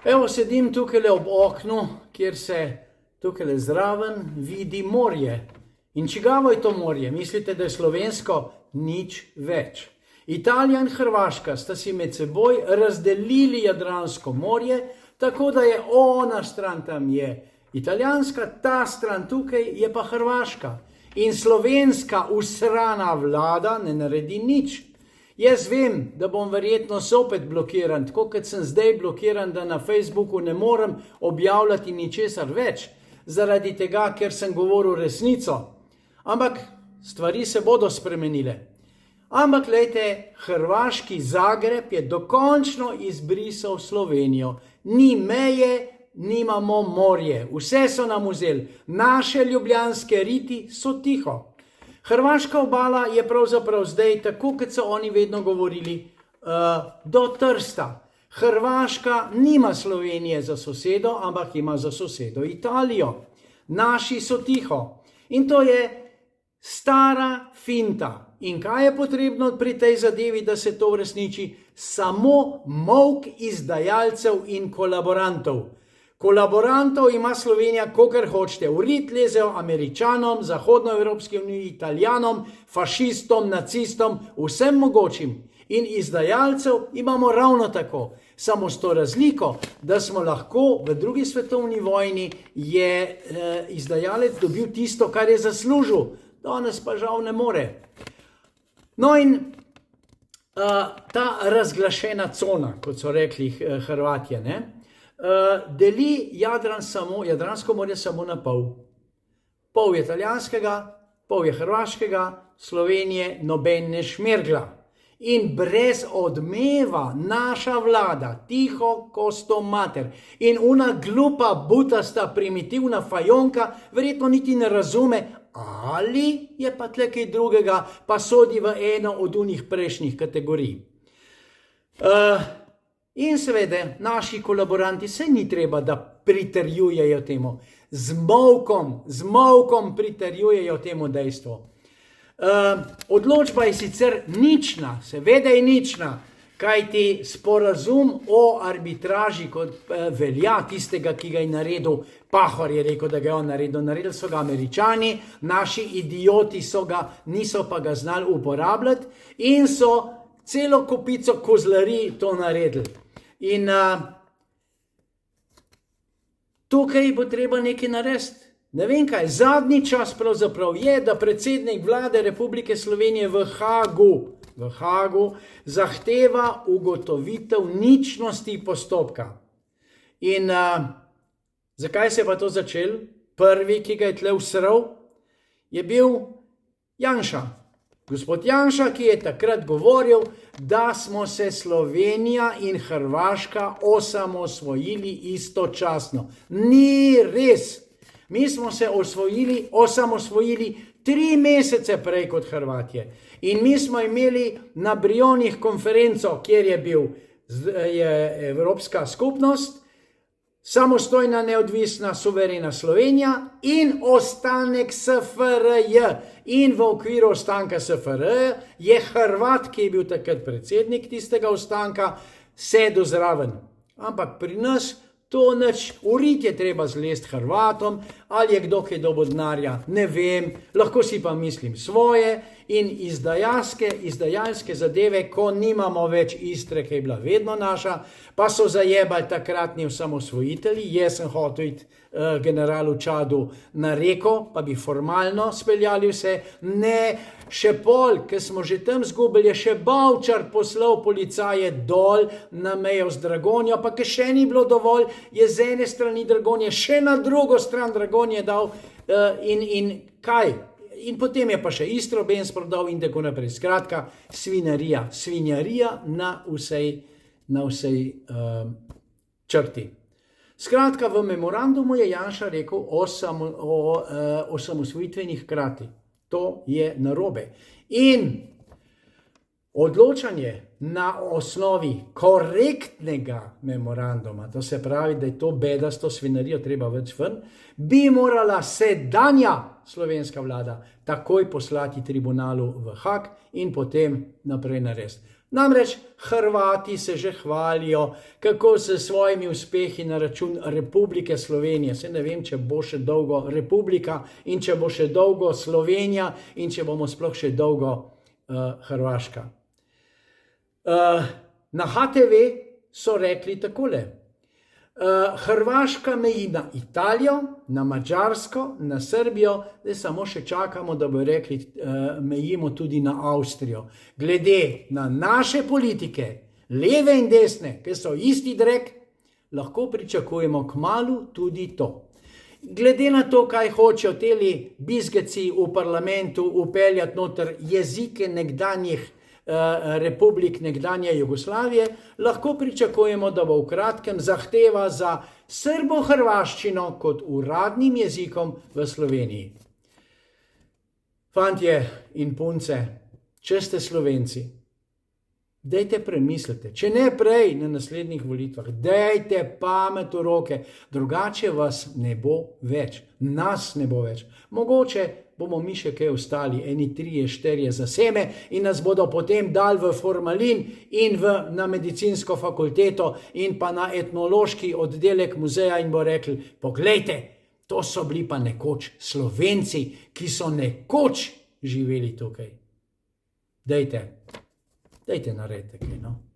Evo, sedim tukaj ob oknu, kjer se tukaj zraven vidi morje. In čigavo je to morje? Mislite, da je slovensko? Nič več. Italija in Hrvaška sta si med seboj razdelili Jadransko morje, tako da je ona stran tam je italijanska, ta stran tukaj je pa Hrvaška. In slovenska usrana vlada ne naredi nič. Jaz vem, da bom verjetno zopet blokiran, tako kot sem zdaj blokiran, da na Facebooku ne morem objavljati ničesar več, zaradi tega, ker sem govoril resnico. Ampak stvari se bodo spremenile. Ampak glejte, hrvaški Zagreb je dokončno izbrisal Slovenijo. Ni meje, nimamo morje. Vse so nam vzeli. Naše ljubljanske riti so tiho. Hrvaška obala je pravzaprav zdaj, tako kot so oni vedno govorili, do Trsta. Hrvaška nima Slovenije za sosedo, ampak ima za sosedo Italijo. Naši so tiho. In to je stara finta. In kaj je potrebno pri tej zadevi, da se to uresniči? Samo molk izdajalcev in kolaborantov. Kolaborantov ima Slovenija, kolikor hočete. V rit lezejo Američanom, Zahodnoevropski uniji, Italijanom, fašistom, nacistom, vsem mogočim. In izdajalcev imamo ravno tako. Samo s to razliko, da smo lahko v drugi svetovni vojni je izdajalec dobil tisto, kar je zaslužil. Danes pa žal ne more. No in ta razglašena cona, kot so rekli Hrvatje, deli Jadransko morje samo na pol. Pol je italijanskega, pol je hrvaškega, Slovenije noben ne šmergla. In brez odmeva naša vlada, tiho kosto mater, in una glupa, butasta, primitivna fajonka verjetno niti ne razume, ali je pa tle kaj drugega, pa sodi v eno od unih prejšnjih kategorij. In seveda, naši kolaboranti se ni treba, da pritrjujejo temu. Z molkom pritrjujejo temu dejstvu. Odločba je sicer nična, seveda je nična, kajti sporazum o arbitraži, kot velja tistega, ki ga je naredil, Pahor je rekel, da ga je on naredil, naredili so ga Američani, naši idioti niso pa ga znali uporabljati in so celo kopico kozlarij to naredili. In tukaj bo treba nekaj narediti. Ne vem kaj, zadnji čas pravzaprav je, da predsednik vlade Republike Slovenije v Hagu zahteva ugotovitev ničnosti postopka. In zakaj se je pa to začelo? Prvi, ki ga je tle usral, je bil Janša. Gospod Janša, ki je takrat govoril, da smo se Slovenija in Hrvaška osamosvojili istočasno. Ni res! Mi smo se osamosvojili 3 mesece prej kot Hrvatje. In mi smo imeli na Brionih konferenco, kjer je Evropska skupnost, samostojna, neodvisna, suverena Slovenija in ostanek SFRJ. In v okviru ostanka SFRJ je Hrvat, ki je bil takrat predsednik tistega ostanka, sedel zraven. Ampak pri nas to nič, v rit je treba zlesti Hrvatom, ali je kdo kaj dobil denarja, ne vem, lahko si pa mislim svoje in izdajalske zadeve, ko nimamo več Istre, ki je bila vedno naša, pa so zajebali takratni osamosvojitelji. Jaz sem hotel iti generalu Čadu na reko, pa bi formalno speljali vse. Ne, še pol, ker smo že tam zgubili, je še Bavčar poslal policaje dol na mejo z Dragonjo, pa ker še ni bilo dovolj, je z ene strani Dragonje še na drugo stran Dragonje dal in kaj? In potem je pa še Istrobens prodal in tako naprej. Skratka, svinjarija na vsej črti. Skratka, v memorandumu je Janša rekel o osamosvojitvenih krati. To je narobe. In odločanje na osnovi korektnega memoranduma, to se pravi, da je to bedasto svinarijo treba več ven, bi morala sedanja slovenska vlada takoj poslati tribunalu v Hag in potem naprej narediti. Namreč Hrvati se že hvalijo, kako s svojimi uspehi na račun Republike Slovenije. Se ne vem, če bo še dolgo Republika in če bo še dolgo Slovenija in če bomo sploh še dolgo Hrvaška. Na HTV so rekli takole. Hrvaška meji na Italijo, na Madžarsko, na Srbijo, zdaj samo še čakamo, da bo rekli, mejimo tudi na Avstrijo. Glede na naše politike, leve in desne, ki so isti drek, lahko pričakujemo kmalu tudi to. Glede na to, kaj hočejo teli bizgeci v parlamentu upeljati noter jezike nekdanjih republik nekdanje Jugoslavije, lahko pričakujemo, da bo v kratkem zahteva za srbo-hrvaščino kot uradnim jezikom v Sloveniji. Fantje in punce, če ste Slovenci, dajte premislite, če ne prej na naslednjih volitvah, dajte pamet v roke, drugače vas ne bo več, nas ne bo več. Mogoče bomo mi še kaj ostali, eni 3-4 za sebe in nas bodo potem dali v formalin in na medicinsko fakulteto in pa na etnološki oddelek muzeja in bo rekli, poglejte, to so bili pa nekoč Slovenci, ki so nekoč živeli tukaj. Dajte naredite kaj, no.